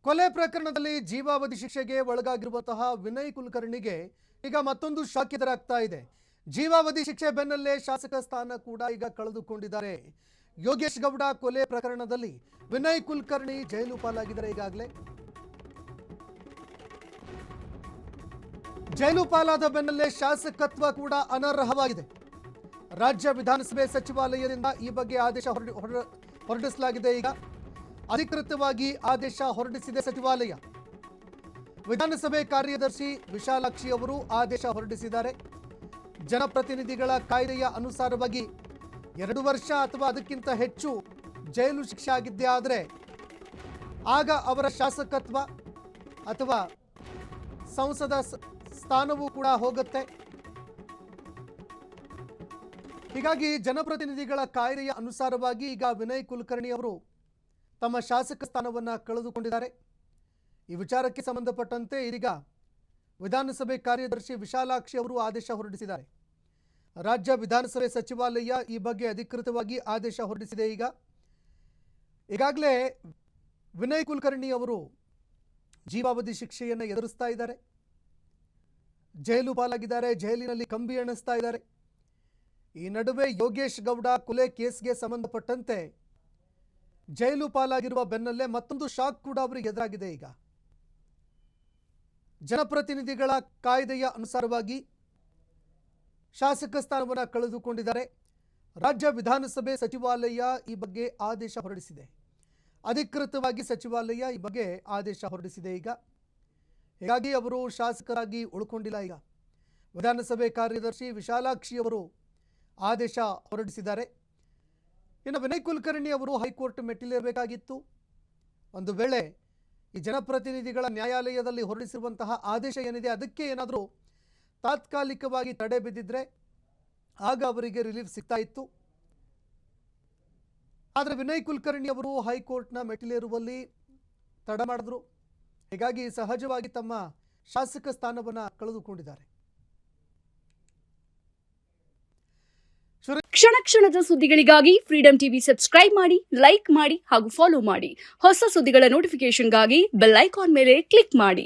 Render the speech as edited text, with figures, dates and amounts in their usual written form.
ಕೊಲೆ ಪ್ರಕರಣದಲ್ಲಿ ಜೀವಾವಧಿ ಶಿಕ್ಷೆಗೆ ಒಳಗಾಗಿರುವಂತಹ ವಿನಯ್ ಕುಲಕರ್ಣಿಗೆ ಈಗ ಮತ್ತೊಂದು ಶಾಕ್ ಎದುರಾಗ್ತಾ ಇದೆ. ಜೀವಾವಧಿ ಶಿಕ್ಷೆ ಬೆನ್ನಲ್ಲೇ ಶಾಸಕ ಸ್ಥಾನ ಕೂಡ ಈಗ ಕಳೆದುಕೊಂಡಿದ್ದಾರೆ. ಯೋಗೇಶ್ ಗೌಡ ಕೊಲೆ ಪ್ರಕರಣದಲ್ಲಿ ವಿನಯ್ ಕುಲಕರ್ಣಿ ಜೈಲು ಪಾಲಾಗಿದ್ದಾರೆ. ಈಗಾಗಲೇ ಜೈಲು ಪಾಲಾದ ಬೆನ್ನಲ್ಲೇ ಶಾಸಕತ್ವ ಕೂಡ ಅನರ್ಹವಾಗಿದೆ. ರಾಜ್ಯ ವಿಧಾನಸಭೆ ಸಚಿವಾಲಯದಿಂದ ಈ ಬಗ್ಗೆ ಆದೇಶ ಹೊರಡಿಸಲಾಗಿದೆ. ಈಗ ಅಧಿಕೃತವಾಗಿ ಆದೇಶ ಹೊರಡಿಸಿದೆ ಸಚಿವಾಲಯ. ವಿಧಾನಸಭೆ ಕಾರ್ಯದರ್ಶಿ ವಿಶಾಲಾಕ್ಷಿ ಅವರು ಆದೇಶ ಹೊರಡಿಸಿದ್ದಾರೆ. ಜನಪ್ರತಿನಿಧಿಗಳ ಕಾಯ್ದೆಯ ಅನುಸಾರವಾಗಿ 2 ವರ್ಷ ಅಥವಾ ಅದಕ್ಕಿಂತ ಹೆಚ್ಚು ಜೈಲು ಶಿಕ್ಷೆ ಆಗಿದ್ದೇ ಆದರೆ ಆಗ ಅವರ ಶಾಸಕತ್ವ ಅಥವಾ ಸಂಸದ ಸ್ಥಾನವೂ ಕೂಡ ಹೋಗುತ್ತೆ. ಹೀಗಾಗಿ ಜನಪ್ರತಿನಿಧಿಗಳ ಕಾಯ್ದೆಯ ಅನುಸಾರವಾಗಿ ಈಗ ವಿನಯ್ ಕುಲಕರ್ಣಿ ಅವರು ತಮ್ಮ ಶಾಸಕ ಸ್ಥಾನವನ್ನು ಕಳೆದುಕೊಂಡಿದ್ದಾರೆ. ಈ ವಿಚಾರಕ್ಕೆ ಸಂಬಂಧಪಟ್ಟಂತೆ ಇದೀಗ ವಿಧಾನಸಭೆ ಕಾರ್ಯದರ್ಶಿ ವಿಶಾಲಾಕ್ಷಿ ಅವರು ಆದೇಶ ಹೊರಡಿಸಿದ್ದಾರೆ. ರಾಜ್ಯ ವಿಧಾನಸಭೆ ಸಚಿವಾಲಯ ಈ ಬಗ್ಗೆ ಅಧಿಕೃತವಾಗಿ ಆದೇಶ ಹೊರಡಿಸಿದೆ. ಈಗಾಗಲೇ ವಿನಯ್ ಕುಲಕರ್ಣಿ ಅವರು ಜೀವಾವಧಿ ಶಿಕ್ಷೆಯನ್ನು ಎದುರಿಸ್ತಾ ಇದ್ದಾರೆ. ಜೈಲು ಪಾಲಾಗಿದ್ದಾರೆ. ಜೈಲಿನಲ್ಲಿ ಕಂಬಿ ಎಣಿಸ್ತಾ ಇದ್ದಾರೆ. ಈ ನಡುವೆ ಯೋಗೇಶ್ ಗೌಡ ಕೊಲೆ ಕೇಸ್ಗೆ ಸಂಬಂಧಪಟ್ಟಂತೆ ಜೈಲು ಪಾಲಾಗಿರುವ ಬೆನ್ನಲ್ಲೇ ಮತ್ತೊಂದು ಶಾಕ್ ಕೂಡ ಅವರಿಗೆ ಎದುರಾಗಿದೆ. ಈಗ ಜನಪ್ರತಿನಿಧಿಗಳ ಕಾಯ್ದೆಯ ಅನುಸಾರವಾಗಿ ಶಾಸಕ ಸ್ಥಾನವನ್ನು ಕಳೆದುಕೊಂಡಿದ್ದಾರೆ. ರಾಜ್ಯ ವಿಧಾನಸಭೆ ಸಚಿವಾಲಯ ಈ ಬಗ್ಗೆ ಆದೇಶ ಹೊರಡಿಸಿದೆ. ಅಧಿಕೃತವಾಗಿ ಸಚಿವಾಲಯ ಈ ಬಗ್ಗೆ ಆದೇಶ ಹೊರಡಿಸಿದೆ. ಹೀಗಾಗಿ ಅವರು ಶಾಸಕರಾಗಿ ಉಳ್ಕೊಂಡಿಲ್ಲ. ಈಗ ವಿಧಾನಸಭೆ ಕಾರ್ಯದರ್ಶಿ ವಿಶಾಲಾಕ್ಷಿ ಅವರು ಆದೇಶ ಹೊರಡಿಸಿದ್ದಾರೆ. ಇನ್ನು ವಿನಯ್ ಕುಲಕರ್ಣಿ ಅವರು ಹೈಕೋರ್ಟ್ ಮೆಟ್ಟಿಲೇರಬೇಕಾಗಿತ್ತು. ಒಂದು ವೇಳೆ ಈ ಜನಪ್ರತಿನಿಧಿಗಳ ನ್ಯಾಯಾಲಯದಲ್ಲಿ ಹೊರಡಿಸಿರುವಂತಹ ಆದೇಶ ಏನಿದೆ ಅದಕ್ಕೆ ಏನಾದರೂ ತಾತ್ಕಾಲಿಕವಾಗಿ ತಡೆ ಬಿದ್ದಿದ್ರೆ ಆಗ ಅವರಿಗೆ ರಿಲೀಫ್ ಸಿಗ್ತಾ ಇತ್ತು. ಆದರೆ ವಿನಯ್ ಕುಲಕರ್ಣಿ ಅವರು ಹೈಕೋರ್ಟ್ನ ಮೆಟ್ಟಿಲೇರುವಲ್ಲಿ ತಡ ಮಾಡಿದ್ರು. ಹೀಗಾಗಿ ಸಹಜವಾಗಿ ತಮ್ಮ ಶಾಸಕ ಸ್ಥಾನವನ್ನು ಕಳೆದುಕೊಂಡಿದ್ದಾರೆ. ಕ್ಷಣ ಕ್ಷಣದ ಸುದ್ದಿಗಳಿಗಾಗಿ ಫ್ರೀಡಂ ಟಿವಿ ಸಬ್ಸ್ಕ್ರೈಬ್ ಮಾಡಿ, ಲೈಕ್ ಮಾಡಿ ಹಾಗೂ ಫಾಲೋ ಮಾಡಿ. ಹೊಸ ಸುದ್ದಿಗಳ ನೋಟಿಫಿಕೇಶನ್ಗಾಗಿ ಬೆಲ್ ಐಕಾನ್ ಮೇಲೆ ಕ್ಲಿಕ್ ಮಾಡಿ.